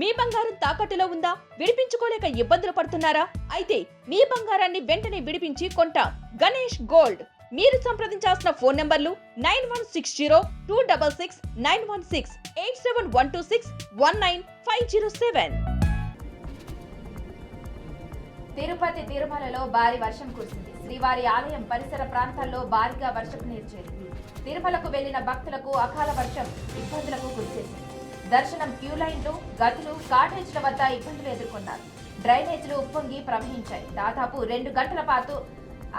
మీ బంగారం తాకట్టులో ఉందా? విడిపించుకోలేక ఇబ్బందులు పడుతున్నారా? అయితే మీ బంగారాన్ని వెంటనే విడిపించి కొంటాం. గణేష్ గోల్డ్. మీరు సంప్రదించాల్సిన ఫోన్ నంబర్లు 9160-266-916, 8712619507. తిరుపతి తిరుమలలో భారీ వర్షం కురిసింది. శ్రీవారి ఆలయం పరిసర ప్రాంతాల్లో భారీగా వర్షపు నీరు చేరింది. తిరుమలకు వెళ్లిన భక్తులకు అకాల వర్షం ఇబ్బందులకు గురిచేసింది. దర్శనం క్యూ లైన్లు, గదులు, కాటేజ్ల వద్ద ఇబ్బందులు ఎదుర్కొన్నారు. డ్రైనేజీలు ఉప్పొంగి ప్రవహించాయి. దాదాపు 2 గంటల పాటు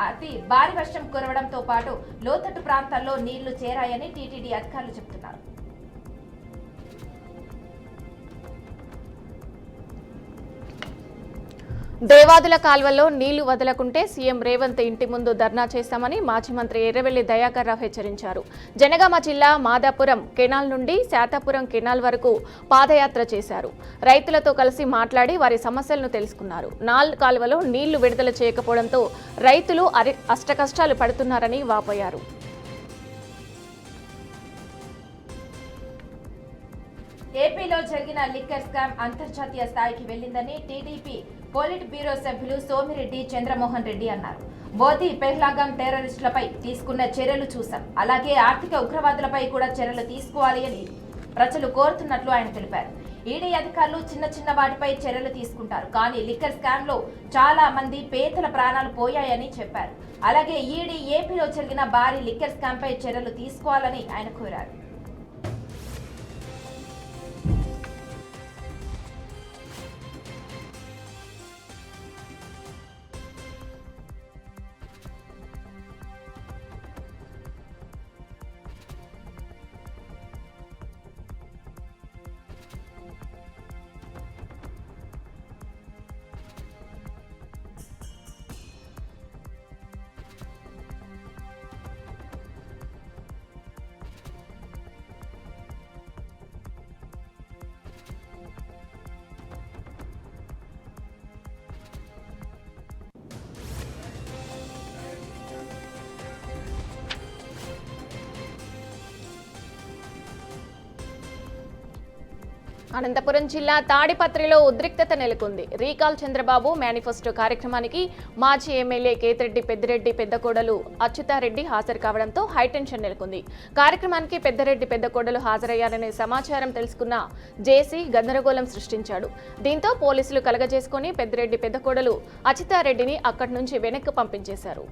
అతి భారీ వర్షం కురవడంతో పాటు లోతట్టు ప్రాంతాల్లో నీళ్లు చేరాయని టీటీడీ అధికారులు చెబుతున్నారు. దేవాదుల కాల్వల్లో నీళ్లు వదలకుంటే సీఎం రేవంత్ ఇంటి ముందు ధర్నా చేస్తామని మాజీ మంత్రి ఎర్రవెల్లి దయాకర్ రావు హెచ్చరించారు. జనగామ జిల్లా మాదాపురం కెనాల్ నుండి శాతాపురం కెనాల్ వరకు పాదయాత్ర చేశారు. రైతులతో కలిసి మాట్లాడి వారి సమస్యలను తెలుసుకున్నారు. నాల్ కాల్వలో నీళ్లు విడుదల చేయకపోవడంతో రైతులు అష్టకష్టాలు పడుతున్నారని వాపోయారు. ఏపీలో జరిగిన లిక్కర్ స్కామ్ అంతర్జాతీయ స్థాయికి వెళ్లిందని టీడీపీ పోలిట్ బ్యూరో సభ్యులు సోమిరెడ్డి చంద్రమోహన్ రెడ్డి అన్నారు. మోదీ పెహ్లాగాం టెర్రరిస్టులపై తీసుకున్న చర్యలు చూశాం. అలాగే ఆర్థిక ఉగ్రవాదులపై కూడా చర్యలు తీసుకోవాలి అని ప్రజలు కోరుతున్నట్లు ఆయన తెలిపారు. ఈడీ అధికారులు చిన్న వాటిపై చర్యలు తీసుకుంటారు, కానీ లిక్కర్ స్కామ్ లో చాలా మంది పేదల ప్రాణాలు పోయాయని చెప్పారు. అలాగే ఈడీ ఏపీలో జరిగిన భారీ లిక్కర్ స్కామ్ పై చర్యలు తీసుకోవాలని ఆయన కోరారు. అనంతపురం జిల్లా తాడిపత్రిలో ఉద్రిక్తత నెలకొంది. రీకాల్ చంద్రబాబు మేనిఫెస్టో కార్యక్రమానికి మాజీ ఎమ్మెల్యే కేతిరెడ్డి పెద్దిరెడ్డి పెద్దకోడలు అచ్యుతారెడ్డి హాజరు కావడంతో హైటెన్షన్ నెలకొంది. కార్యక్రమానికి పెద్దిరెడ్డి పెద్దకోడలు హాజరయ్యారనే సమాచారం తెలుసుకున్న జేసీ గందరగోళం సృష్టించాడు. దీంతో పోలీసులు కలగజేసుకుని పెద్దిరెడ్డి పెద్దకోడలు అచ్యుతారెడ్డిని అక్కడి నుంచి వెనక్కి పంపించేశారు.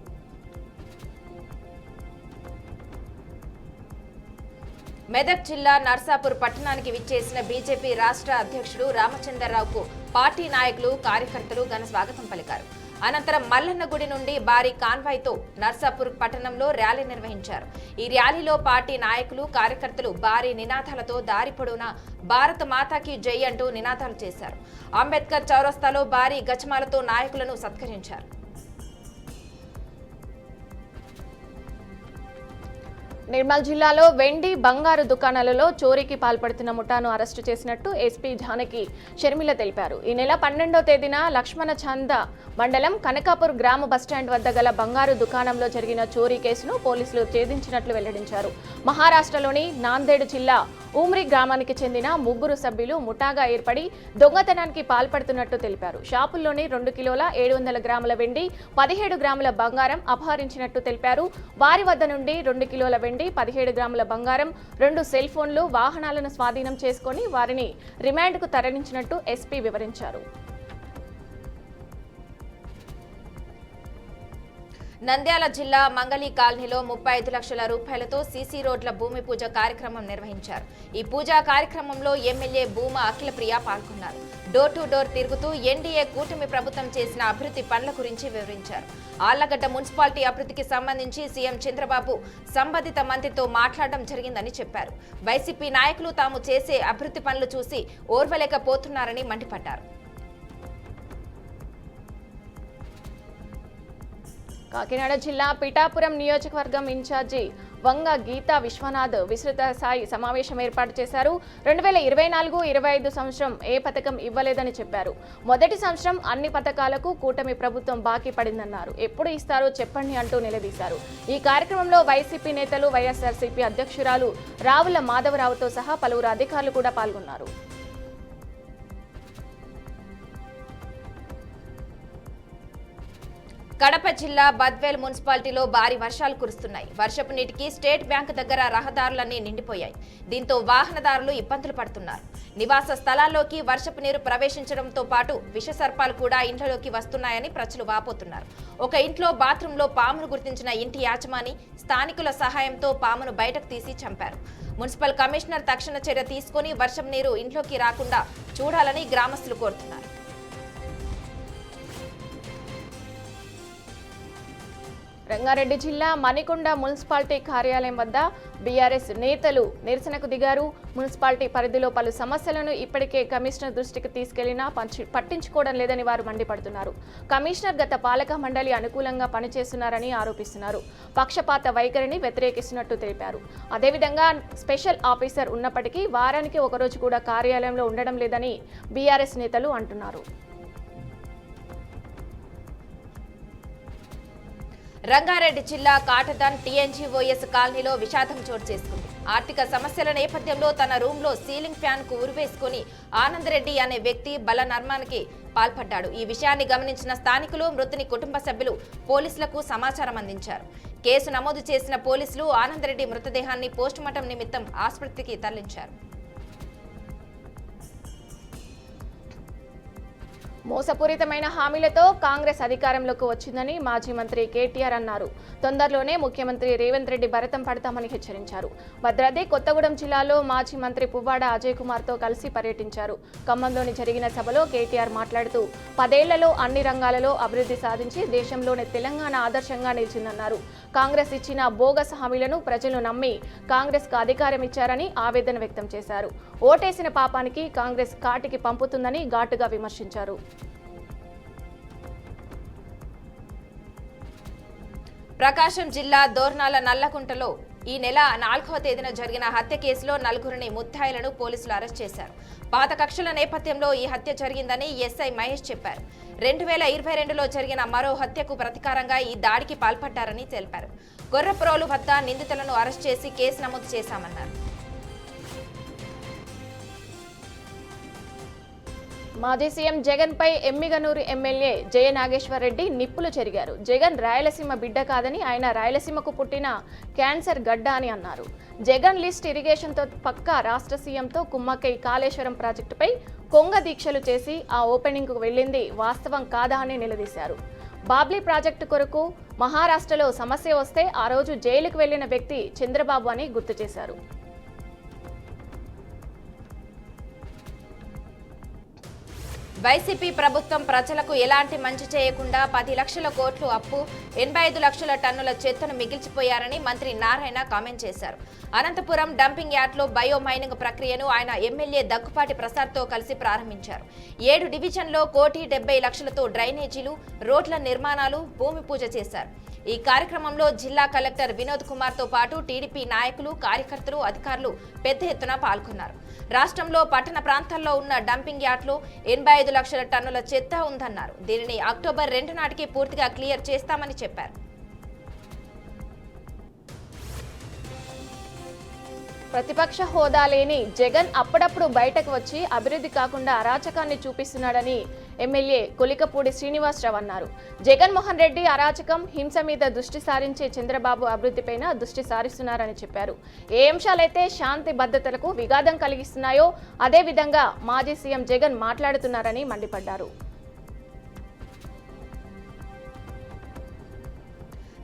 మెదక్ జిల్లా నర్సాపూర్ పట్టణానికి విచ్చేసిన బీజేపీ రాష్ట్ర అధ్యక్షుడు రామచంద్రరావుకు పార్టీ నాయకులు, కార్యకర్తలు ఘన స్వాగతం పలికారు. అనంతరం మల్లన్న గుడి నుండి భారీ కాన్వాయ్తో నర్సాపూర్ పట్టణంలో ర్యాలీ నిర్వహించారు. ఈ ర్యాలీలో పార్టీ నాయకులు, కార్యకర్తలు భారీ నినాదాలతో దారి పొడవునా భారత మాతాకి జై అంటూ నినాదాలు చేశారు. అంబేద్కర్ చౌరస్తాలో భారీ గజమాలతో నాయకులను సత్కరించారు. నిర్మల్ జిల్లాలో వెండి, బంగారు దుకాణాలలో చోరీకి పాల్పడుతున్న ముఠాను అరెస్టు చేసినట్టు ఎస్పీ జానకి షర్మిల తెలిపారు. ఈ నెల 12వ తేదీన లక్ష్మణ చంద మండలం కనకాపూర్ గ్రామ బస్టాండ్ వద్ద గల బంగారు దుకాణంలో జరిగిన చోరీ కేసును పోలీసులు ఛేదించినట్లు వెల్లడించారు. మహారాష్ట్రలోని నాందేడ్ జిల్లా ఉమ్రి గ్రామానికి చెందిన 3 సభ్యులు ముఠాగా ఏర్పడి దొంగతనానికి పాల్పడుతున్నట్టు తెలిపారు. షాపుల్లోని 2 కిలోల 700 గ్రాముల వెండి, 17 గ్రాముల బంగారం అపహరించినట్టు తెలిపారు. వారి వద్ద నుండి 2 కిలోల వెండి, 17 గ్రాముల బంగారం, 2 సెల్ ఫోన్లు, వాహనాలను స్వాధీనం చేసుకుని వారిని రిమాండ్కు తరలించినట్టు ఎస్పీ వివరించారు. నంద్యాల జిల్లా మంగళి కాలనీలో 35 లక్షల రూపాయలతో సీసీ రోడ్ల భూమి పూజ కార్యక్రమం నిర్వహించారు. ఈ పూజా కార్యక్రమంలో ఎమ్మెల్యే భూమా అఖిలప్రియ పాల్గొన్నారు. డోర్ టు డోర్ తిరుగుతూ ఎన్డీఏ కూటమి ప్రభుత్వం చేసిన అభివృద్ధి పనుల గురించి వివరించారు. ఆళ్లగడ్డ మున్సిపాలిటీ అభివృద్ధికి సంబంధించి సీఎం చంద్రబాబు సంబంధిత మంత్రితో మాట్లాడడం జరిగిందని చెప్పారు. వైసీపీ నాయకులు తాము చేసే అభివృద్ధి పనులు చూసి ఓర్వలేకపోతున్నారని మండిపడ్డారు. కాకినాడ జిల్లా పిఠాపురం నియోజకవర్గం ఇన్ఛార్జి వంగ గీతా విశ్వనాథ్ విస్తృత స్థాయి సమావేశం ఏర్పాటు చేశారు. 2024-25 సంవత్సరం ఏ పథకం ఇవ్వలేదని చెప్పారు. మొదటి సంవత్సరం అన్ని పథకాలకు కూటమి ప్రభుత్వం బాకీ పడిందన్నారు. ఎప్పుడు ఇస్తారో చెప్పండి అంటూ నిలదీశారు. ఈ కార్యక్రమంలో వైసీపీ నేతలు, వైఎస్ఆర్సీపీ అధ్యక్షురాలు రావుల మాధవరావుతో సహా పలువురు అధికారులు కూడా పాల్గొన్నారు. కడప జిల్లా బద్వేల్ మున్సిపాలిటీలో భారీ వర్షాలు కురుస్తున్నాయి. వర్షపు నీటికి స్టేట్ బ్యాంక్ దగ్గర రహదారులన్నీ నిండిపోయాయి. దీంతో వాహనదారులు ఇబ్బందులు పడుతున్నారు. నివాస స్థలాల్లోకి వర్షపు నీరు ప్రవేశించడంతో పాటు విష సర్పాలు కూడా ఇంట్లోకి వస్తున్నాయని ప్రజలు వాపోతున్నారు. ఒక ఇంట్లో బాత్రూంలో పామును గుర్తించిన ఇంటి యాజమాని స్థానికుల సహాయంతో పామును బయటకు తీసి చంపారు. మున్సిపల్ కమిషనర్ తక్షణ చర్య తీసుకుని వర్షం నీరు ఇంట్లోకి రాకుండా చూడాలని గ్రామస్తులు కోరుతున్నారు. రంగారెడ్డి జిల్లా మణికొండ మున్సిపాలిటీ కార్యాలయం వద్ద బీఆర్ఎస్ నేతలు నిరసనకు దిగారు. మున్సిపాలిటీ పరిధిలో పలు సమస్యలను ఇప్పటికే కమిషనర్ దృష్టికి తీసుకెళ్లినా పట్టించుకోవడం లేదని వారు మండిపడుతున్నారు. కమిషనర్ గత పాలక మండలి అనుకూలంగా పనిచేస్తున్నారని ఆరోపిస్తున్నారు. పక్షపాత వైఖరిని వ్యతిరేకిస్తున్నట్టు తెలిపారు. అదేవిధంగా స్పెషల్ ఆఫీసర్ ఉన్నప్పటికీ వారానికి ఒకరోజు కూడా కార్యాలయంలో ఉండడం లేదని బీఆర్ఎస్ నేతలు అంటున్నారు. రంగారెడ్డి జిల్లా కాటదాన్ టీఎన్జీఓఎస్ కాలనీలో విషాదం చోటు చేసుకుంది. ఆర్థిక సమస్యల నేపథ్యంలో తన రూమ్లో సీలింగ్ ఫ్యాన్ కు ఉరివేసుకుని ఆనందరెడ్డి అనే వ్యక్తి బలనర్మానికి పాల్పడ్డాడు. ఈ విషయాన్ని గమనించిన స్థానికులు మృతుని కుటుంబ సభ్యులు పోలీసులకు సమాచారం అందించారు. కేసు నమోదు చేసిన పోలీసులు ఆనందరెడ్డి మృతదేహాన్ని పోస్టుమార్టం నిమిత్తం ఆసుపత్రికి తరలించారు. మోసపూరితమైన హామీలతో కాంగ్రెస్ అధికారంలోకి వచ్చిందని మాజీ మంత్రి కేటీఆర్ అన్నారు. తొందరలోనే ముఖ్యమంత్రి రేవంత్ రెడ్డి భరతం పడతామని హెచ్చరించారు. భద్రాద్రి కొత్తగూడెం జిల్లాలో మాజీ మంత్రి పువ్వాడ అజయ్ కుమార్తో కలిసి పర్యటించారు. ఖమ్మంలోని జరిగిన సభలో కేటీఆర్ మాట్లాడుతూ 10 ఏళ్లలో అన్ని రంగాలలో అభివృద్ధి సాధించి దేశంలోనే తెలంగాణ ఆదర్శంగా నిలిచిందన్నారు. కాంగ్రెస్ ఇచ్చిన బోగస్ హామీలను ప్రజలు నమ్మి కాంగ్రెస్ కు అధికారం ఇచ్చారని ఆవేదన వ్యక్తం చేశారు. ఓటేసిన పాపానికి కాంగ్రెస్ కాటికి పంపుతుందని ఘాటుగా విమర్శించారు. ప్రకాశం జిల్లా దోర్నాల నల్లకుంటలో ఈ నెల 4వ తేదీన జరిగిన హత్య కేసులో 4గురిని ముద్దాయిలను పోలీసులు అరెస్ట్ చేశారు. పాత కక్షల నేపథ్యంలో ఈ హత్య జరిగిందని ఎస్ఐ మహేష్ చెప్పారు. 2022లో జరిగిన మరో హత్యకు ప్రతీకారంగా ఈ దాడికి పాల్పడ్డారని తెలిపారు. గొర్రప్రోలు వద్ద నిందితులను అరెస్ట్ చేసి కేసు నమోదు చేశామన్నారు. మాజీ సీఎం జగన్ పై ఎమ్మిగనూరు ఎమ్మెల్యే జయ నాగేశ్వర్ రెడ్డి నిప్పులు చెరిగారు. జగన్ రాయలసీమ బిడ్డ కాదని, ఆయన రాయలసీమకు పుట్టిన క్యాన్సర్ గడ్డ అని అన్నారు. జగన్ లిస్ట్ ఇరిగేషన్తో పక్క రాష్ట్ర సీఎంతో కుమ్మక్కై కాళేశ్వరం ప్రాజెక్టుపై కొంగ దీక్షలు చేసి ఆ ఓపెనింగ్కు వెళ్ళింది వాస్తవం కాదా అని నిలదీశారు. బాబ్లీ ప్రాజెక్టు కొరకు మహారాష్ట్రలో సమస్య వస్తే ఆ రోజు జైలుకు వెళ్లిన వ్యక్తి చంద్రబాబు అని గుర్తు చేశారు. వైసీపీ ప్రభుత్వం ప్రజలకు ఎలాంటి మంచి చేయకుండా 10 లక్షల కోట్లు అప్పు, 85 లక్షల టన్నుల చెత్తను మిగిల్చిపోయారని మంత్రి నారాయణ కామెంట్ చేశారు. అనంతపురం డంపింగ్ యార్డ్లో బయో మైనింగ్ ప్రక్రియను ఆయన ఎమ్మెల్యే దగ్గుపాటి ప్రసాద్తో కలిసి ప్రారంభించారు. 7 డివిజన్లో 1,70 లక్షలతో డ్రైనేజీలు, రోడ్ల నిర్మాణాలు, భూమి పూజ చేశారు. ఈ కార్యక్రమంలో జిల్లా కలెక్టర్ వినోద్ కుమార్తో పాటు టీడీపీ నాయకులు, కార్యకర్తలు, అధికారులు పెద్ద ఎత్తున పాల్గొన్నారు. రాష్ట్రంలో పట్టణ ప్రాంతాల్లో ఉన్న డంపింగ్ యార్డ్లో 85 లక్షల టన్నుల చెత్త ఉందన్నారు. దీనిని అక్టోబర్ 2 నాటికి పూర్తిగా క్లియర్ చేస్తామని చెప్పారు. ప్రతిపక్ష హోదా లేని జగన్ అప్పుడప్పుడు బయటకు వచ్చి అభివృద్ధి కాకుండా అరాచకాన్ని చూపిస్తున్నాడని ఎమ్మెల్యే కొలికపూడి శ్రీనివాసరావు అన్నారు. జగన్మోహన్ రెడ్డి అరాచకం, హింస మీద దృష్టి సారించే చంద్రబాబు అభివృద్ధిపైన దృష్టి సారిస్తున్నారని చెప్పారు. ఏ అంశాలైతే శాంతి భద్రతలకు విఘాతం కలిగిస్తున్నాయో అదే విధంగా మాజీ సీఎం జగన్ మాట్లాడుతున్నారని మండిపడ్డారు.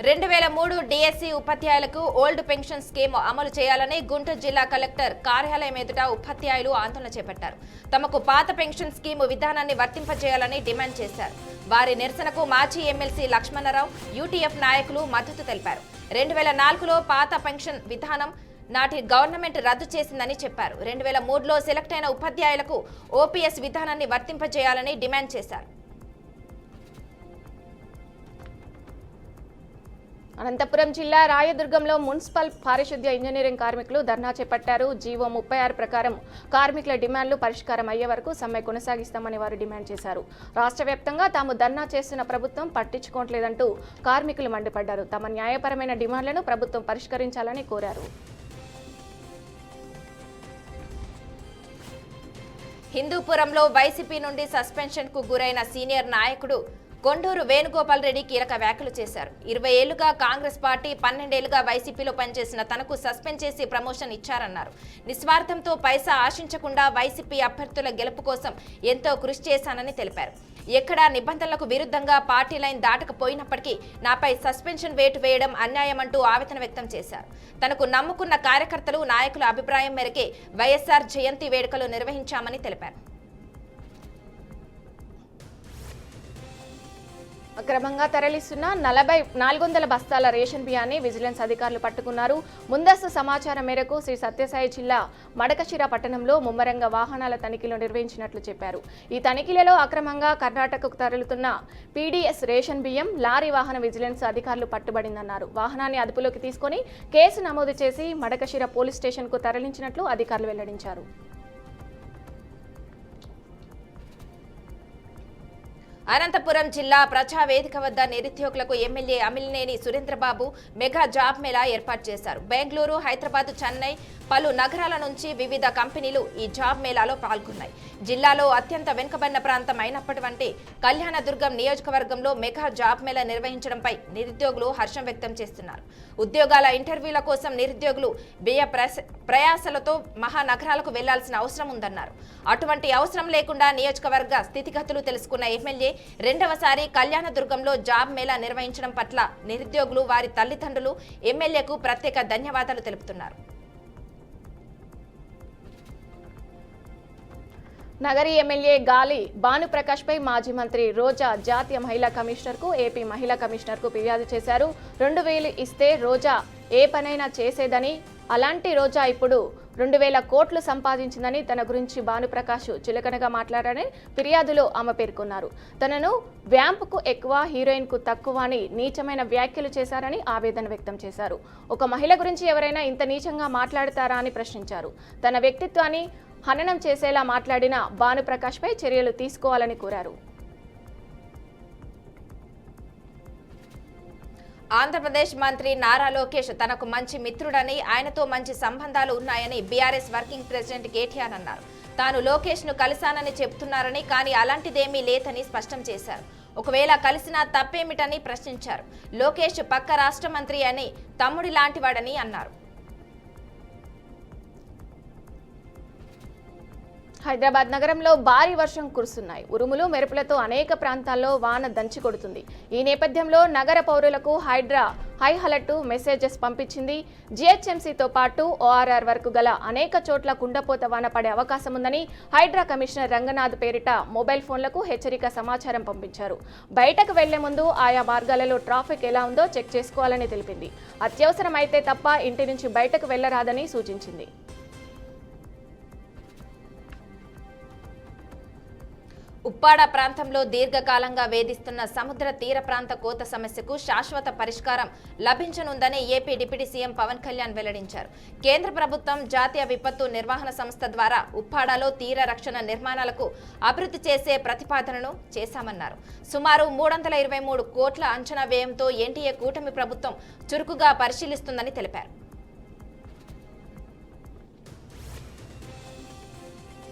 2003 డిఎస్సి ఉపాధ్యాయులకు ఓల్డ్ పెన్షన్ స్కీమ్ అమలు చేయాలని గుంటూరు జిల్లా కలెక్టర్ కార్యాలయం ఎదుట ఉపాధ్యాయులు ఆందోళన చేపట్టారు. తమకు పాత పెన్షన్ స్కీమ్ విధానాన్ని వర్తింపజేయాలని డిమాండ్ చేశారు. వారి నిరసనకు మాజీ ఎమ్మెల్సీ లక్ష్మణరావు, యూటీఎఫ్ నాయకులు మద్దతు తెలిపారు. 2004లో పాత పెన్షన్ విధానం నాటి గవర్నమెంట్ రద్దు చేసిందని చెప్పారు. 2003లో సెలెక్ట్ అయిన ఉపాధ్యాయులకు ఓపీఎస్ విధానాన్ని వర్తింపజేయాలని డిమాండ్ చేశారు. అనంతపురం జిల్లా రాయదుర్గంలో మున్సిపల్ పారిశుద్ధ్య ఇంజనీరింగ్ కార్మికులు ధర్నా చేపట్టారు. జీవో 36 ప్రకారం కార్మికుల డిమాండ్లు పరిష్కారం అయ్యే వరకు సమ్మె కొనసాగిస్తామని వారు డిమాండ్ చేశారు. రాష్ట్ర వ్యాప్తంగా తాము ధర్నా చేస్తున్న ప్రభుత్వం పట్టించుకోవట్లేదంటూ కార్మికులు మండిపడ్డారు. తమ న్యాయపరమైన డిమాండ్లను ప్రభుత్వం పరిష్కరించాలని కోరారు. హిందూపురంలో వైసీపీ నుండి సస్పెన్షన్ కు గురైన సీనియర్ నాయకుడు కొండూరు వేణుగోపాల్ రెడ్డి కీలక వ్యాఖ్యలు చేశారు. 20 ఏళ్లుగా కాంగ్రెస్ పార్టీ, 12 ఏళ్లుగా వైసీపీలో పనిచేసిన తనకు సస్పెండ్ చేసి ప్రమోషన్ ఇచ్చారన్నారు. నిస్వార్థంతో పైసా ఆశించకుండా వైసీపీ అభ్యర్థుల గెలుపు కోసం ఎంతో కృషి చేశానని తెలిపారు. ఎక్కడా నిబంధనలకు విరుద్ధంగా పార్టీ లైన్ దాటకపోయినప్పటికీ నాపై సస్పెన్షన్ వేటు వేయడం అన్యాయమంటూ ఆవేదన వ్యక్తం చేశారు. తనకు నమ్ముకున్న కార్యకర్తలు, నాయకుల అభిప్రాయం మేరకే వైఎస్ఆర్ జయంతి వేడుకలు నిర్వహించామని తెలిపారు. అక్రమంగా తరలిస్తున్న 400 బస్తాల రేషన్ బియ్యాన్ని విజిలెన్స్ అధికారులు పట్టుకున్నారు. ముందస్తు సమాచారం మేరకు శ్రీ సత్యసాయి జిల్లా మడకశిర పట్టణంలో ముమ్మరంగా వాహనాల తనిఖీలు నిర్వహించినట్లు చెప్పారు. ఈ తనిఖీలలో అక్రమంగా కర్ణాటకకు తరలుతున్న పీడీఎస్ రేషన్ బియ్యం లారీ వాహన విజిలెన్స్ అధికారులు పట్టుబడిందన్నారు. వాహనాన్ని అదుపులోకి తీసుకుని కేసు నమోదు చేసి మడకశిర పోలీస్ స్టేషన్కు తరలించినట్లు అధికారులు వెల్లడించారు. అనంతపురం జిల్లా ప్రజావేదిక వద్ద నిరుద్యోగులకు MLA Amilineni Surendra Babu mega job Mela ఏర్పాటు చేశారు. బెంగళూరు, హైదరాబాద్, చెన్నై పలు నగరాల నుంచి వివిధ కంపెనీలు ఈ జాబ్ మేళాలో పాల్గొన్నాయి. జిల్లాలో అత్యంత వెనుకబడిన ప్రాంతం అయినటువంటి కళ్యాణదుర్గం నియోజకవర్గంలో మెగా జాబ్ మేళా నిర్వహించడంపై నిరుద్యోగులు హర్షం వ్యక్తం చేస్తున్నారు. ఉద్యోగాల ఇంటర్వ్యూల కోసం నిరుద్యోగులు వ్యయ ప్రయాసలతో మహానగరాలకు వెళ్లాల్సిన అవసరం ఉందన్నారు. అటువంటి అవసరం లేకుండా నియోజకవర్గ స్థితిగతులు తెలుసుకున్న ఎమ్మెల్యే రెండవసారి కళ్యాణదుర్గంలో జాబ్ మేళా నిర్వహించడం పట్ల నిరుద్యోగులు, వారి తల్లిదండ్రులు ఎమ్మెల్యేకు ప్రత్యేక ధన్యవాదాలు తెలుపుతున్నారు. నగరి ఎమ్మెల్యే గాలి భానుప్రకాష్పై మాజీ మంత్రి రోజా జాతీయ మహిళా కమిషనర్కు, ఏపీ మహిళా కమిషనర్కు ఫిర్యాదు చేశారు. 2000 ఇస్తే రోజా ఏ పనైనా చేసేదని, అలాంటి రోజా ఇప్పుడు 2000 కోట్లు సంపాదించిందని తన గురించి భానుప్రకాష్ చులకనగా మాట్లాడారని ఫిర్యాదులో ఆమె పేర్కొన్నారు. తనను వ్యాంపుకు ఎక్కువ, హీరోయిన్కు తక్కువ అని నీచమైన వ్యాఖ్యలు చేశారని ఆవేదన వ్యక్తం చేశారు. ఒక మహిళ గురించి ఎవరైనా ఇంత నీచంగా మాట్లాడతారా అని ప్రశ్నించారు. తన వ్యక్తిత్వాన్ని హననం చేసేలా మాట్లాడిన భానుప్రకాష్పై చర్యలు తీసుకోవాలని కోరారు. ఆంధ్రప్రదేశ్ మంత్రి నారా లోకేష్ తనకు మంచి మిత్రుడని, ఆయనతో మంచి సంబంధాలు ఉన్నాయని బీఆర్ఎస్ వర్కింగ్ ప్రెసిడెంట్ కేటీఆర్ అన్నారు. తాను లోకేష్ ను కలిశానని చెబుతున్నారని, కానీ అలాంటిదేమీ లేదని స్పష్టం చేశారు. ఒకవేళ కలిసినా తప్పేమిటని ప్రశ్నించారు. లోకేష్ పక్క రాష్ట్ర మంత్రి అని, తమ్ముడి లాంటివాడని అన్నారు. హైదరాబాద్ నగరంలో భారీ వర్షం కురుస్తున్నాయి. ఉరుములు, మెరుపులతో అనేక ప్రాంతాల్లో వాన దంచి కొడుతుంది. ఈ నేపథ్యంలో నగర పౌరులకు హైడ్రా హై అలర్ట్ మెసేజెస్ పంపించింది. జీహెచ్ఎంసీతో పాటు ఓఆర్ఆర్ వరకు గల అనేక చోట్ల కుండపోత వాన పడే అవకాశం ఉందని హైడ్రా కమిషనర్ రంగనాథ్ పేరిట మొబైల్ ఫోన్లకు హెచ్చరిక సమాచారం పంపించారు. బయటకు వెళ్లే ముందు ఆయా మార్గాలలో ట్రాఫిక్ ఎలా ఉందో చెక్ చేసుకోవాలని తెలిపింది. అత్యవసరమైతే తప్ప ఇంటి నుంచి బయటకు వెళ్లరాదని సూచించింది. ఉప్పాడ ప్రాంతంలో దీర్ఘకాలంగా వేధిస్తున్న సముద్ర తీర ప్రాంత కోత సమస్యకు శాశ్వత పరిష్కారం లభించనుందని AP deputy CM Pawan Kalyan వెల్లడించారు. కేంద్ర ప్రభుత్వం జాతీయ విపత్తు నిర్వహణ సంస్థ ద్వారా ఉప్పాడలో తీర రక్షణ నిర్మాణాలకు అభివృద్ధి చేసే ప్రతిపాదనను చేశామన్నారు. సుమారు 323 కోట్ల అంచనా వ్యయంతో ఎన్డీఏ కూటమి ప్రభుత్వం చురుకుగా పరిశీలిస్తుందని తెలిపారు.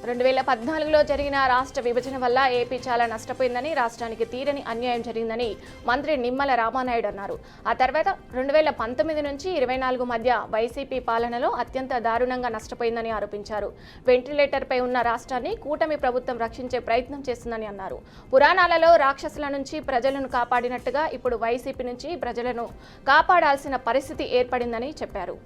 2014లో జరిగిన రాష్ట్ర విభజన వల్ల ఏపీ చాలా నష్టపోయిందని, రాష్ట్రానికి తీరని అన్యాయం జరిగిందని మంత్రి నిమ్మల రామానాయుడు అన్నారు. ఆ తర్వాత 2019 నుంచి 24 మధ్య వైసీపీ పాలనలో అత్యంత దారుణంగా నష్టపోయిందని ఆరోపించారు. వెంటిలేటర్పై ఉన్న రాష్ట్రాన్ని కూటమి ప్రభుత్వం రక్షించే ప్రయత్నం చేస్తుందని అన్నారు. పురాణాలలో రాక్షసుల నుంచి ప్రజలను కాపాడినట్టుగా ఇప్పుడు వైసీపీ నుంచి ప్రజలను కాపాడాల్సిన పరిస్థితి ఏర్పడిందని చెప్పారు.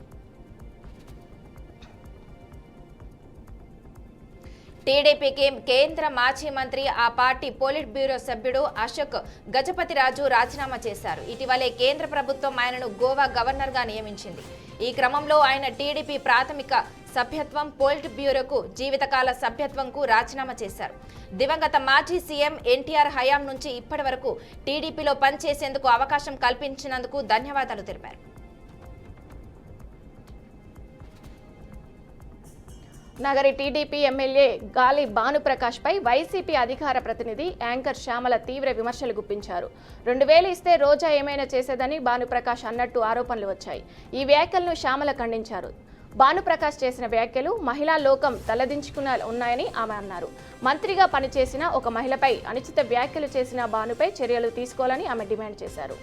టీడీపీకి కేంద్ర మాజీ మంత్రి, ఆ పార్టీ పోలిట్ బ్యూరో సభ్యుడు అశోక్ గజపతిరాజు రాజీనామా చేశారు. ఇటీవలే కేంద్ర ప్రభుత్వం ఆయనను గోవా గవర్నర్గా నియమించింది. ఈ క్రమంలో ఆయన టీడీపీ ప్రాథమిక సభ్యత్వం, పోలిట్ బ్యూరోకు జీవితకాల సభ్యత్వంకు రాజీనామా చేశారు. దివంగత మాజీ సీఎం ఎన్టీఆర్ హయాం నుంచి ఇప్పటి వరకు టీడీపీలో పనిచేసేందుకు అవకాశం కల్పించినందుకు ధన్యవాదాలు తెలిపారు. నగరి టీడీపీ ఎమ్మెల్యే గాలి భానుప్రకాష్పై వైసీపీ అధికార ప్రతినిధి యాంకర్ శ్యామల తీవ్ర విమర్శలు గుప్పించారు. 2000 ఇస్తే రోజా ఏమైనా చేసేదని భానుప్రకాష్ అన్నట్టు ఆరోపణలు వచ్చాయి. ఈ వ్యాఖ్యలను శ్యామల ఖండించారు. భానుప్రకాష్ చేసిన వ్యాఖ్యలు మహిళా లోకం తలదించుకున్న ఉన్నాయని ఆమె అన్నారు. మంత్రిగా పనిచేసిన ఒక మహిళపై అనుచిత వ్యాఖ్యలు చేసిన భానుపై చర్యలు తీసుకోవాలని ఆమె డిమాండ్ చేశారు.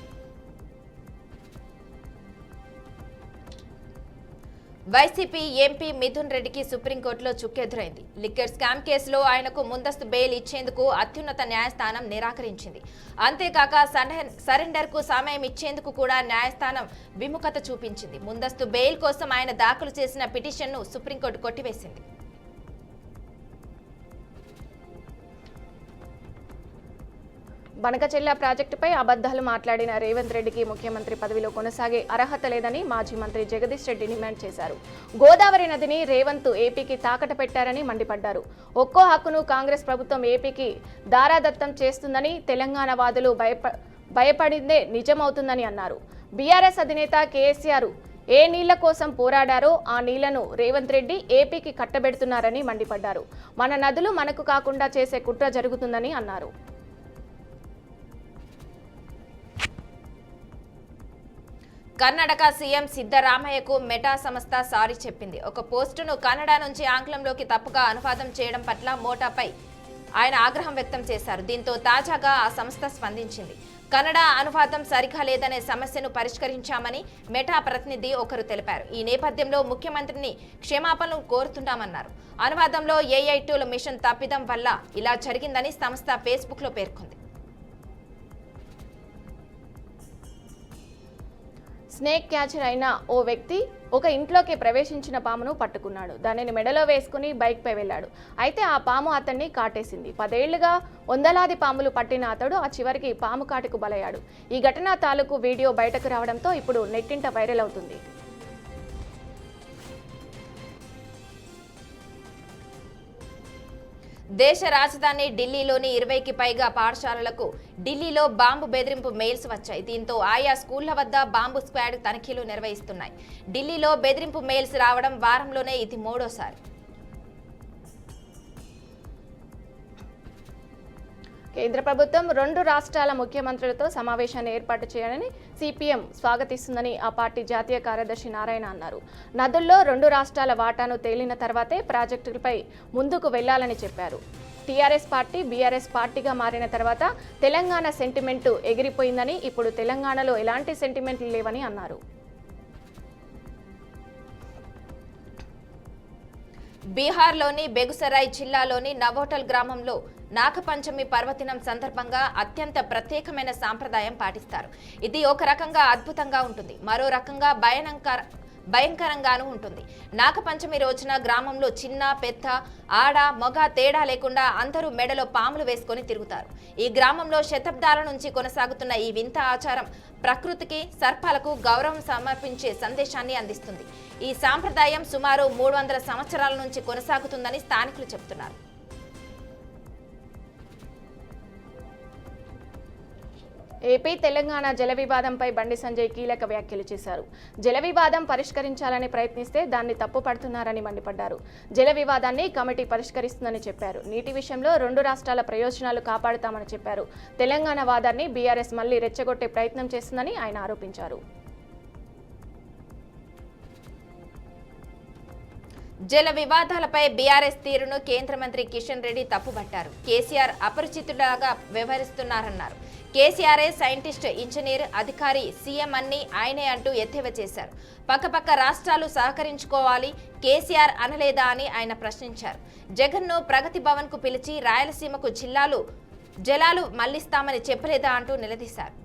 వైసీపీ ఎంపీ మిథున్ రెడ్డికి సుప్రీంకోర్టులో చుక్కెదురైంది. లిక్కర్ స్కామ్ కేసులో ఆయనకు ముందస్తు బెయిల్ ఇచ్చేందుకు అత్యున్నత న్యాయస్థానం నిరాకరించింది. అంతేకాక సరెండర్కు సమయం ఇచ్చేందుకు కూడా న్యాయస్థానం విముఖత చూపించింది. ముందస్తు బెయిల్ కోసం ఆయన దాఖలు చేసిన పిటిషన్ను సుప్రీంకోర్టు కొట్టివేసింది. బనకచెర్ల ప్రాజెక్టుపై అబద్ధాలు మాట్లాడిన రేవంత్ రెడ్డికి ముఖ్యమంత్రి పదవిలో కొనసాగే అర్హత లేదని మాజీ మంత్రి జగదీష్ రెడ్డి డిమాండ్ చేశారు. గోదావరి నదిని రేవంత్ ఏపీకి తాకట పెట్టారని మండిపడ్డారు. ఒక్కో హక్కును కాంగ్రెస్ ప్రభుత్వం ఏపీకి దారాదత్తం చేస్తుందని తెలంగాణ వాదులు భయపడిందే నిజమవుతుందని అన్నారు. బీఆర్ఎస్ అధినేత కేసీఆర్ ఏ నీళ్ల కోసం పోరాడారో ఆ నీళ్లను రేవంత్ రెడ్డి ఏపీకి కట్టబెడుతున్నారని మండిపడ్డారు. మన నదులు మనకు కాకుండా చేసే కుట్ర జరుగుతుందని అన్నారు. కర్ణాటక సీఎం సిద్ధరామయ్యకు మెటా సంస్థ సారీ చెప్పింది. ఒక పోస్టును కన్నడ నుంచి ఆంగ్లంలోకి తప్పుగా అనువాదం చేయడం పట్ల మోటాపై ఆయన ఆగ్రహం వ్యక్తం చేశారు. దీంతో తాజాగా ఆ సంస్థ స్పందించింది. కన్నడ అనువాదం సరిగా లేదనే సమస్యను పరిష్కరించామని మెటా ప్రతినిధి ఒకరు తెలిపారు. ఈ నేపథ్యంలో ముఖ్యమంత్రిని క్షమాపణలు కోరుతున్నామన్నారు. అనువాదంలో ఏఐ టూల్ మిషన్ తప్పిదం వల్ల ఇలా జరిగిందని సంస్థ ఫేస్బుక్లో పేర్కొంది. స్నేక్ క్యాచర్ అయిన ఓ వ్యక్తి ఒక ఇంట్లోకి ప్రవేశించిన పామును పట్టుకున్నాడు. దానిని మెడలో వేసుకుని బైక్పై వెళ్ళాడు. అయితే ఆ పాము అతన్ని కాటేసింది. 10 ఏళ్లుగా వందలాది పాములు పట్టిన అతడు ఆ చివరికి పాము కాటుకు బలయ్యాడు. ఈ ఘటన తాలూకు వీడియో బయటకు రావడంతో ఇప్పుడు నెట్టింట వైరల్ అవుతుంది. దేశ రాజధాని ఢిల్లీలోని 20కి పైగా పాఠశాలలకు ఢిల్లీలో బాంబు బెదిరింపు మెయిల్స్ వచ్చాయి. దీంతో ఆయా స్కూళ్ల వద్ద బాంబు స్క్వాడ్ తనిఖీలు నిర్వహిస్తున్నాయి. ఢిల్లీలో బెదిరింపు మెయిల్స్ రావడం వారంలోనే ఇది 3వసారి. కేంద్ర ప్రభుత్వం 2 రాష్ట్రాల ముఖ్యమంత్రులతో సమావేశాన్ని ఏర్పాటు చేయాలని సిపిఎం స్వాగతిస్తుందని ఆ పార్టీ జాతీయ కార్యదర్శి నారాయణ అన్నారు. నదుల్లో 2 రాష్ట్రాల వాటాను తేలిన తర్వాతే ప్రాజెక్టులపై ముందుకు వెళ్లాలని చెప్పారు. టీఆర్ఎస్ పార్టీ బీఆర్ఎస్ పార్టీగా మారిన తర్వాత తెలంగాణ సెంటిమెంటు ఎగిరిపోయిందని, ఇప్పుడు తెలంగాణలో ఎలాంటి సెంటిమెంట్లు లేవని అన్నారు. బీహార్లోని బెగుసరాయ్ జిల్లాలోని నవోటల్ గ్రామంలో నాగపంచమి పర్వదినం సందర్భంగా అత్యంత ప్రత్యేకమైన సాంప్రదాయం పాటిస్తారు. ఇది ఒక రకంగా అద్భుతంగా ఉంటుంది, మరో రకంగా భయంకరంగానూ ఉంటుంది. నాగపంచమి రోజున గ్రామంలో చిన్న పెద్ద ఆడ మగ తేడా లేకుండా అందరూ మెడలో పాములు వేసుకొని తిరుగుతారు. ఈ గ్రామంలో శతాబ్దాల నుంచి కొనసాగుతున్న ఈ వింత ఆచారం ప్రకృతికి సర్పాలకు గౌరవం సమర్పించే సందేశాన్ని అందిస్తుంది. ఈ సాంప్రదాయం సుమారు 300 సంవత్సరాల నుంచి కొనసాగుతుందని స్థానికులు చెబుతున్నారు. ఏపీ తెలంగాణ జల వివాదంపై బండి సంజయ్ కీలక వ్యాఖ్యలు చేశారు. జల వివాదం పరిష్కరించాలని ప్రయత్నిస్తే దాన్ని తప్పుపడుతున్నారని మండిపడ్డారు. జల వివాదాన్ని కమిటీ పరిష్కరిస్తుందని చెప్పారు. నీటి విషయంలో 2 రాష్ట్రాల ప్రయోజనాలు కాపాడుతామని చెప్పారు. తెలంగాణ వాదాన్ని బీఆర్ఎస్ మళ్లీ రెచ్చగొట్టే ప్రయత్నం చేస్తుందని ఆయన ఆరోపించారు. జల వివాదాలపై బీఆర్ఎస్ తీరును కేంద్ర మంత్రి కిషన్ రెడ్డి తప్పుపట్టారు. కేసీఆర్ అపరిచితులాగా వ్యవహరిస్తున్నారన్నారు. కేసీఆర్ఏ సైంటిస్ట్, ఇంజనీర్, అధికారి, సీఎం అన్ని ఆయనే అంటూ ఎద్దేవా చేశారు. పక్కపక్క రాష్ట్రాలు సహకరించుకోవాలి, కేసీఆర్ అనలేదా అని ఆయన ప్రశ్నించారు. జగన్ను ప్రగతి భవన్ కు పిలిచి రాయలసీమకు జలాలు మళ్లిస్తామని చెప్పలేదా అంటూ నిలదీశారు.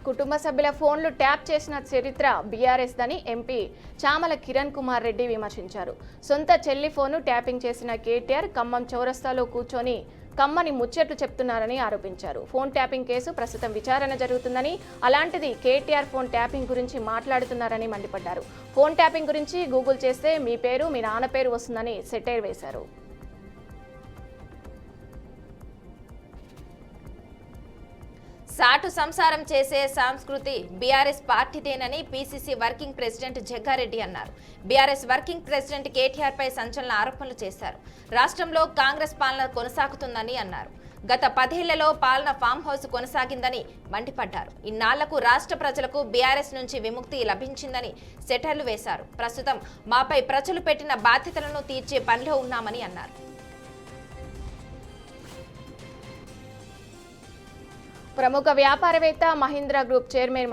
కుటుంబ సభ్యుల ఫోన్లు ట్యాప్ చేసిన చరిత్ర బీఆర్ఎస్ దని ఎంపీ చామల కిరణ్ కుమార్ రెడ్డి విమర్శించారు. సొంత చెల్లి ఫోను ట్యాపింగ్ చేసిన కేటీఆర్ ఖమ్మం చౌరస్తాలో కూర్చొని కమ్మని ముచ్చట్లు చెప్తున్నారని ఆరోపించారు. ఫోన్ ట్యాపింగ్ కేసు ప్రస్తుతం విచారణ జరుగుతుందని, అలాంటిది కేటీఆర్ ఫోన్ ట్యాపింగ్ గురించి మాట్లాడుతున్నారని మండిపడ్డారు. ఫోన్ ట్యాపింగ్ గురించి గూగుల్ చేస్తే మీ పేరు, మీ నాన్న పేరు వస్తుందని సెటైర్ వేశారు. సాటు సంసారం చేసే సంస్కృతి బీఆర్ఎస్ పార్టీదేనని పీసీసీ వర్కింగ్ ప్రెసిడెంట్ జగ్గారెడ్డి అన్నారు. బీఆర్ఎస్ వర్కింగ్ ప్రెసిడెంట్ కేటీఆర్ పై సంచలన ఆరోపణలు చేశారు. రాష్ట్రంలో కాంగ్రెస్ పాలన కొనసాగుతుందని అన్నారు. గత 10 ఏళ్లలో పాలన ఫామ్ హౌస్ కొనసాగిందని మండిపడ్డారు. ఇన్నాళ్లకు రాష్ట్ర ప్రజలకు బీఆర్ఎస్ నుంచి విముక్తి లభించిందని సెటర్లు వేశారు. ప్రస్తుతం మాపై ప్రజలు పెట్టిన బాధ్యతలను తీర్చే పనిలో ఉన్నామని అన్నారు. ప్రముఖ వ్యాపారవేత్త Mahindra group chairman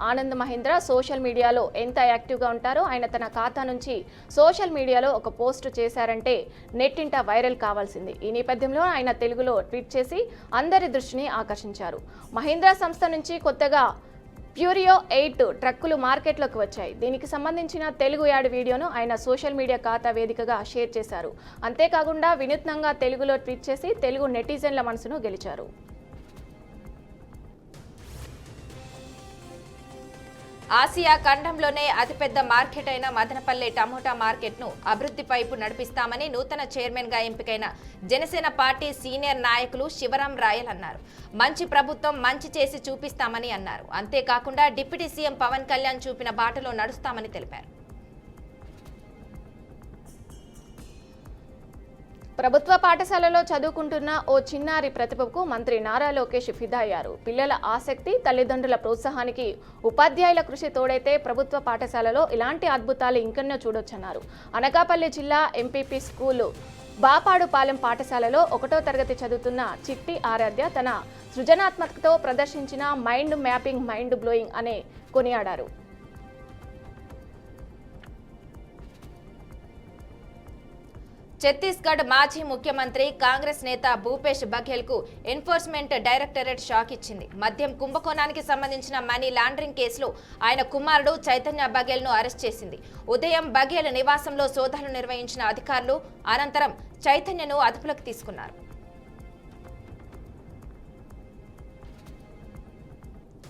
Anand Mahindra social మీడియాలో ఎంత యాక్టివ్గా ఉంటారో ఆయన తన ఖాతా నుంచి సోషల్ మీడియాలో ఒక పోస్ట్ చేశారంటే నెట్టింట వైరల్ కావాల్సింది. ఈ నేపథ్యంలో ఆయన తెలుగులో ట్వీట్ చేసి అందరి దృష్టిని ఆకర్షించారు. మహీంద్రా సంస్థ నుంచి కొత్తగా ప్యూరియో 8 ట్రక్కులు మార్కెట్లోకి వచ్చాయి. దీనికి సంబంధించిన తెలుగు యాడ్ వీడియోను ఆయన సోషల్ మీడియా ఖాతా వేదికగా షేర్ చేశారు. అంతేకాకుండా వినూత్నంగా తెలుగులో ట్వీట్ చేసి తెలుగు నెటిజన్ల మనసును గెలిచారు. ఆసియా ఖండంలోనే అతిపెద్ద మార్కెట్ అయిన మదనపల్లె టమోటా మార్కెట్ను అభివృద్ధి వైపు నడిపిస్తామని నూతన చైర్మన్గా ఎంపికైన జనసేన పార్టీ సీనియర్ నాయకులు శివరాం రాయల్ అన్నారు. మంచి ప్రభుత్వం మంచి చేసి చూపిస్తామని అన్నారు. అంతేకాకుండా డిప్యూటీ సీఎం పవన్ కళ్యాణ్ చూపిన బాటలో నడుస్తామని తెలిపారు. ప్రభుత్వ పాఠశాలలో చదువుకుంటున్న ఓ చిన్నారి ప్రతిభకు మంత్రి నారా లోకేష్ ఫిదా అయ్యారు. పిల్లల ఆసక్తి, తల్లిదండ్రుల ప్రోత్సాహానికి ఉపాధ్యాయుల కృషి తోడైతే ప్రభుత్వ పాఠశాలలో ఇలాంటి అద్భుతాలు ఇంకెన్నో చూడొచ్చన్నారు. అనకాపల్లి జిల్లా ఎంపీపీ స్కూలు బాపాడుపాలెం పాఠశాలలో 1వ తరగతి చదువుతున్న చిట్టి ఆరాధ్య తన సృజనాత్మకతతో ప్రదర్శించిన మైండ్ మ్యాపింగ్ మైండ్ బ్లోయింగ్ అనే కొనియాడారు. ఛత్తీస్గఢ్ మాజీ ముఖ్యమంత్రి కాంగ్రెస్ నేత భూపేష్ బఘేల్ కు ఎన్ఫోర్స్మెంట్ డైరెక్టరేట్ షాక్ ఇచ్చింది. మద్యం కుంభకోణానికి సంబంధించిన మనీ లాండరింగ్ కేసులో ఆయన కుమారుడు చైతన్య బఘేల్ ను అరెస్ట్ చేసింది. ఉదయం బఘేల్ నివాసంలో సోదాలు నిర్వహించిన అధికారులు అనంతరం చైతన్యను అదుపులోకి తీసుకున్నారు.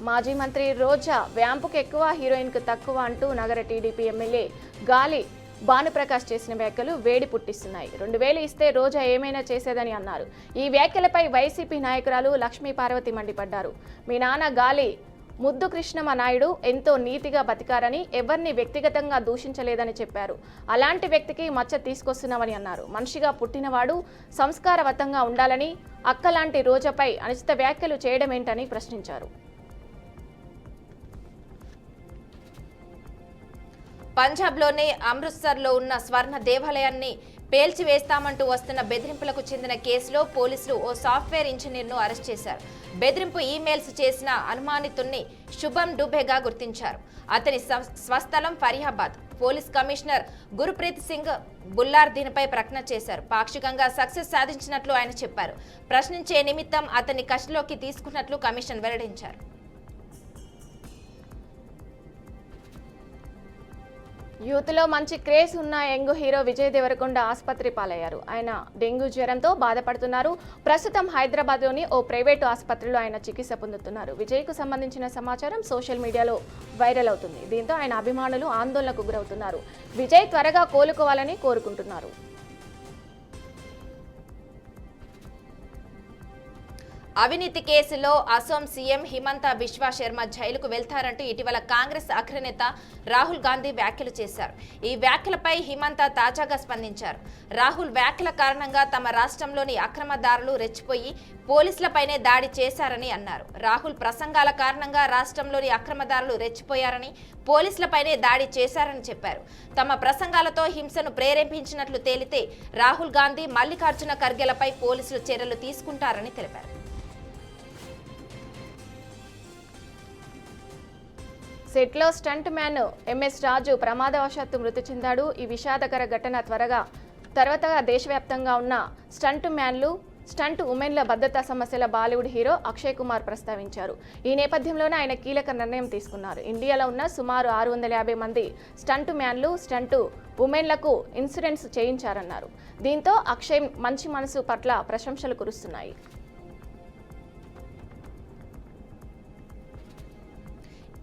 మాజీ మంత్రి రోజా వ్యాంపుకు ఎక్కువ, హీరోయిన్కు తక్కువ అంటూ నగర టీడీపీ ఎమ్మెల్యే గాలి భానుప్రకాష్ చేసిన వ్యాఖ్యలు వేడి పుట్టిస్తున్నాయి. 2000 ఇస్తే రోజా ఏమైనా చేసేదని అన్నారు. ఈ వ్యాఖ్యలపై వైసీపీ నాయకురాలు లక్ష్మీ పార్వతి మండిపడ్డారు. మీ నాన్న గాలి ముద్దు కృష్ణమ నాయుడు ఎంతో నీతిగా బతికారని, ఎవరిని వ్యక్తిగతంగా దూషించలేదని చెప్పారు. అలాంటి వ్యక్తికి మచ్చ తీసుకొస్తున్నామని అన్నారు. మనిషిగా పుట్టినవాడు సంస్కారవంతంగా ఉండాలని, అక్కలాంటి రోజాపై అనుచిత వ్యాఖ్యలు చేయడమేంటని ప్రశ్నించారు. పంజాబ్లోని అమృత్సర్లో ఉన్న స్వర్ణ దేవాలయాన్ని పేల్చివేస్తామంటూ వస్తున్న బెదిరింపులకు చెందిన కేసులో పోలీసులు ఓ సాఫ్ట్వేర్ ఇంజనీర్ను అరెస్ట్ చేశారు. బెదిరింపు ఈమెయిల్స్ చేసిన అనుమానితుణ్ణి శుభం డుబేగా గుర్తించారు. అతని స్వస్థలం ఫరీహాబాద్. పోలీస్ కమిషనర్ గురుప్రీత్ సింగ్ బుల్లార్ దీనిపై ప్రకటన చేశారు. పాక్షికంగా సక్సెస్ సాధించినట్లు ఆయన చెప్పారు. ప్రశ్నించే నిమిత్తం అతన్ని కస్టడీలోకి తీసుకున్నట్లు కమిషన్ వెల్లడించారు. యూత్లో మంచి క్రేజ్ ఉన్న యంగ్ హీరో విజయ్ దేవరకొండ ఆసుపత్రి పాలయ్యారు. ఆయన డెంగ్యూ జ్వరంతో బాధపడుతున్నారు. ప్రస్తుతం హైదరాబాద్లోని ఓ ప్రైవేటు ఆసుపత్రిలో ఆయన చికిత్స పొందుతున్నారు. విజయ్కు సంబంధించిన సమాచారం సోషల్ మీడియాలో వైరల్ అవుతుంది. దీంతో ఆయన అభిమానులు ఆందోళనకు గురవుతున్నారు. విజయ్ త్వరగా కోలుకోవాలని కోరుకుంటున్నారు. అవినీతి కేసులో అసోం సీఎం హిమంత బిశ్వా శర్మ జైలుకు వెళ్తారంటూ ఇటీవల కాంగ్రెస్ అగ్రనేత రాహుల్ గాంధీ వ్యాఖ్యలు చేశారు. ఈ వ్యాఖ్యలపై హిమంత తాజాగా స్పందించారు. రాహుల్ వ్యాఖ్యల కారణంగా తమ రాష్ట్రంలోని అక్రమదారులు రెచ్చిపోయి పోలీసులపైనే దాడి చేశారని అన్నారు. రాహుల్ ప్రసంగాల కారణంగా రాష్ట్రంలోని అక్రమదారులు రెచ్చిపోయారని, పోలీసులపైనే దాడి చేశారని చెప్పారు. తమ ప్రసంగాలతో హింసను ప్రేరేపించినట్లు తేలితే రాహుల్ గాంధీ, మల్లికార్జున ఖర్గేలపై పోలీసులు చర్యలు తీసుకుంటారని తెలిపారు. సెట్లో స్టంట్ మ్యాన్ ఎంఎస్ రాజు ప్రమాదవశాత్తు మృతి చెందాడు. ఈ విషాదకర ఘటన తర్వాత దేశవ్యాప్తంగా ఉన్న స్టంట్ మ్యాన్లు, స్టంట్ ఉమెన్ల భద్రతా సమస్యల బాలీవుడ్ హీరో అక్షయ్ కుమార్ ప్రస్తావించారు. ఈ నేపథ్యంలోనే ఆయన కీలక నిర్ణయం తీసుకున్నారు. ఇండియాలో ఉన్న సుమారు 650 మంది స్టంట్ మ్యాన్లు, స్టంట్ ఉమెన్లకు ఇన్సూరెన్స్ చేయించారన్నారు. దీంతో అక్షయ్ మంచి మనసు పట్ల ప్రశంసలు కురుస్తున్నాయి.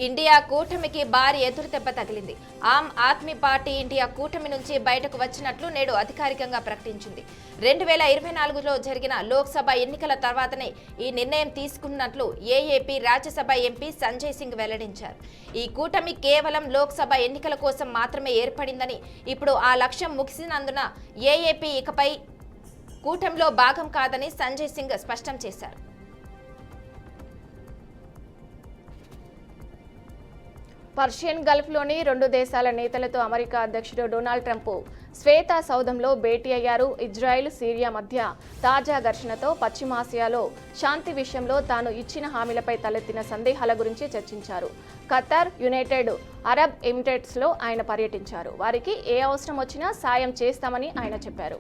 ఇండియా కూటమికి భారీ ఎదురుదెబ్బ తగిలింది. ఆమ్ ఆద్మీ పార్టీ ఇండియా కూటమి నుంచి బయటకు వచ్చినట్లు నేడు అధికారికంగా ప్రకటించింది. 2024లో జరిగిన లోక్సభ ఎన్నికల తర్వాతనే ఈ నిర్ణయం తీసుకున్నట్లు ఏఏపీ రాజ్యసభ ఎంపీ సంజయ్ సింగ్ వెల్లడించారు. ఈ కూటమి కేవలం లోక్సభ ఎన్నికల కోసం మాత్రమే ఏర్పడిందని, ఇప్పుడు ఆ లక్ష్యం ముగిసినందున ఏఏపీ ఇకపై కూటమిలో భాగం కాదని సంజయ్ సింగ్ స్పష్టం చేశారు. పర్షియన్ గల్ఫ్లోని 2 దేశాల నేతలతో అమెరికా అధ్యక్షుడు డొనాల్డ్ ట్రంప్ శ్వేత సౌధంలో భేటీ అయ్యారు. ఇజ్రాయెల్, సిరియా మధ్య తాజా ఘర్షణతో పశ్చిమాసియాలో శాంతి విషయంలో తాను ఇచ్చిన హామీలపై తలెత్తిన సందేహాల గురించి చర్చించారు. ఖతార్, యునైటెడ్ అరబ్ ఎమిరేట్స్లో ఆయన పర్యటించారు. వారికి ఏ అవసరం వచ్చినా సాయం చేస్తామని ఆయన చెప్పారు.